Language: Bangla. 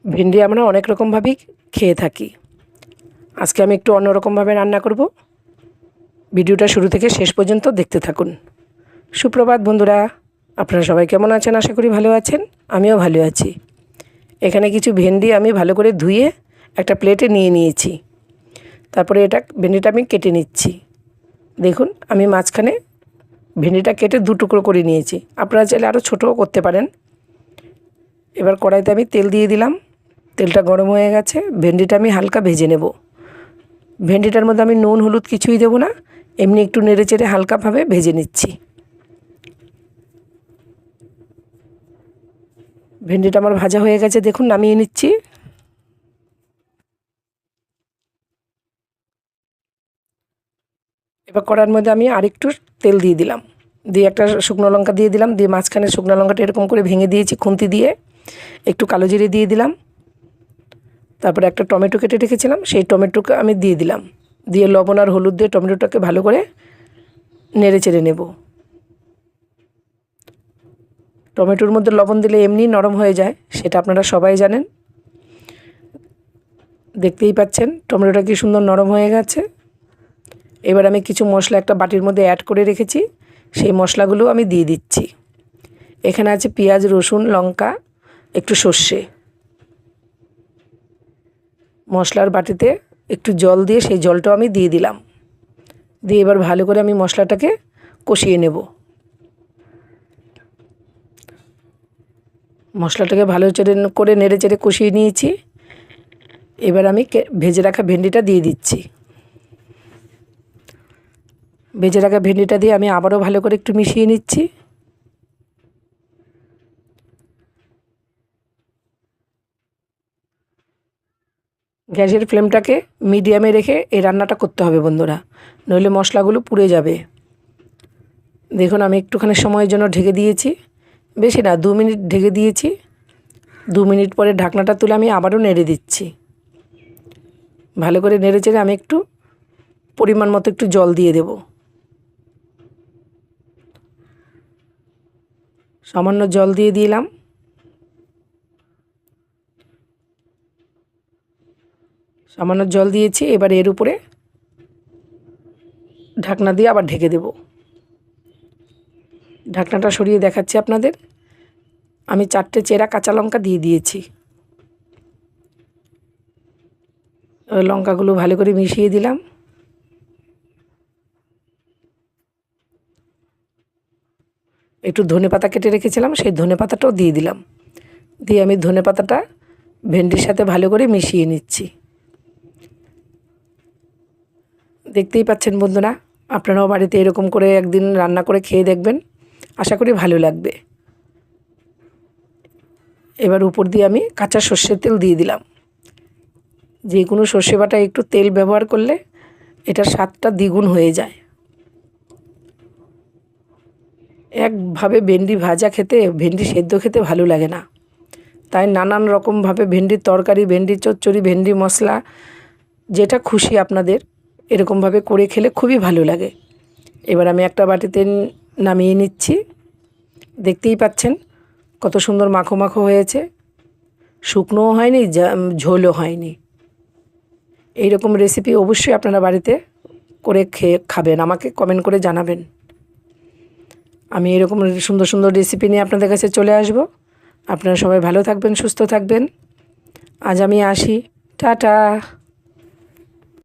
ভিন্ডি আমরা অনেক রকমভাবেই খেয়ে থাকি। আজকে আমি একটু অন্যরকমভাবে রান্না করব। ভিডিওটা শুরু থেকে শেষ পর্যন্ত দেখতে থাকুন। সুপ্রভাত বন্ধুরা, আপনারা সবাই কেমন আছেন? আশা করি ভালো আছেন। আমিও ভালো আছি। এখানে কিছু ভেন্ডি আমি ভালো করে ধুয়ে একটা প্লেটে নিয়ে নিয়েছি। তারপরে ভেন্ডিটা আমি কেটে নিচ্ছি। দেখুন, আমি মাঝখানে ভেন্ডিটা কেটে দু টুকরো করে নিয়েছি। আপনারা চাইলে আরও ছোটও করতে পারেন। এবার কড়াইতে আমি তেল দিয়ে দিলাম। তেলটা গরম হয়ে গেছে। ভেন্ডিটা আমি হালকা ভেজে নেব। ভেন্ডিটার মধ্যে আমি নুন হলুদ কিছুই দেবো না, এমনি একটু নেড়ে চেড়ে হালকাভাবে ভেজে নিচ্ছি। ভেন্ডিটা আমার ভাজা হয়ে গেছে, দেখুন নামিয়ে নিচ্ছি। এবার কড়াইয়ের মধ্যে আমি আরেকটু তেল দিয়ে দিলাম, দিয়ে একটা শুকনো লঙ্কা দিয়ে দিলাম, দিয়ে মাঝখানে শুকনো লঙ্কাটা এরকম করে ভেঙে দিয়েছি খুন্তি দিয়ে। একটু কালো জিরে দিয়ে দিলাম। তারপরে একটা টমেটো কেটে রেখেছিলাম, সেই টমেটোকে আমি দিয়ে দিলাম। দিয়ে লবণ আর হলুদ দিয়ে টমেটোটাকে ভালো করে নেড়ে চেড়ে নেব। টমেটোর মধ্যে লবণ দিলে এমনি নরম হয়ে যায়, সেটা আপনারা সবাই জানেন। দেখতেই পাচ্ছেন টমেটোটা কি সুন্দর নরম হয়ে গেছে। এবার আমি কিছু মশলা একটা বাটির মধ্যে অ্যাড করে রেখেছি, সেই মশলাগুলো আমি দিয়ে দিচ্ছি। এখানে আছে পেঁয়াজ, রসুন, লঙ্কা, একটু সর্ষে। মশলার বাটিতে একটু জল দিয়ে সেই জলটাও আমি দিয়ে দিলাম। দিয়ে এবার ভালো করে আমি মশলাটাকে কষিয়ে নেব। মশলাটাকে ভালো করে নেড়ে চেড়ে কষিয়ে নিয়েছি। এবার আমি ভেজে রাখা ভেন্ডিটা দিয়ে দিচ্ছি। ভেজে রাখা ভেন্ডিটা দিয়ে আমি আবারও ভালো করে একটু মিশিয়ে নিচ্ছি। গ্যাসের ফ্লেমটাকে মিডিয়ামে রেখে এই রান্নাটা করতে হবে বন্ধুরা, নইলে মশলাগুলো পুড়ে যাবে। দেখুন, আমি একটুখানি সময়ের জন্য ঢেকে দিয়েছি, বেশি না, 2 মিনিট ঢেকে দিয়েছি। 2 মিনিট পরে ঢাকনাটা তুলে আমি আবারও নেড়ে দিচ্ছি। ভালো করে নেড়ে চেড়ে আমি একটু পরিমাণ মতো একটু জল দিয়ে দেব। সামান্য জল দিয়ে দিলাম। সামান্য জল দিয়েছি। এবার এর উপরে ঢাকনা দিয়ে আবার ঢেকে দেব। ঢাকনাটা সরিয়ে দেখাচ্ছি আপনাদের। আমি 4টে চেরা কাঁচা লঙ্কা দিয়ে দিয়েছি। লঙ্কাগুলো ভালো করে মিশিয়ে দিলাম। একটু ধনেপাতা কেটে রেখেছিলাম, সেই ধনেপাতাটাও দিয়ে দিলাম। দিয়ে আমি ধনেপাতাটা ভেন্ডির সাথে ভালো করে মিশিয়ে নিচ্ছি। দেখতেই পাচ্ছেন বন্ধুরা, আপনারাও বাড়িতে এরকম করে একদিন রান্না করে খেয়ে দেখবেন, আশা করি ভালো লাগবে। এবার উপর দিয়ে আমি কাঁচা সর্ষের তেল দিয়ে দিলাম। যে কোনো সর্ষে বাটায় একটু তেল ব্যবহার করলে এটার স্বাদটা দ্বিগুণ হয়ে যায়। একভাবে ভেন্ডি ভাজা খেতে, ভেন্ডি সেদ্ধ খেতে ভালো লাগে না, তাই নানান রকমভাবে ভেন্ডির তরকারি, ভেন্ডির চচ্চড়ি, ভেন্ডি মশলা, যেটা খুশি আপনাদের এরকমভাবে করে খেলে খুবই ভালো লাগে। এবার আমি একটা বাটিতে নামিয়ে নিচ্ছি। দেখতেই পাচ্ছেন কত সুন্দর মাখো মাখো হয়েছে, শুকনোও হয়নি, ঝোলও হয়নি। এই রকম রেসিপি অবশ্যই আপনারা বাড়িতে করে খাবেন, আমাকে কমেন্ট করে জানাবেন। আমি এরকম সুন্দর সুন্দর রেসিপি নিয়ে আপনাদের কাছে চলে আসব। আপনারা সবাই ভালো থাকবেন, সুস্থ থাকবেন। আজ আমি আসি, টাটা।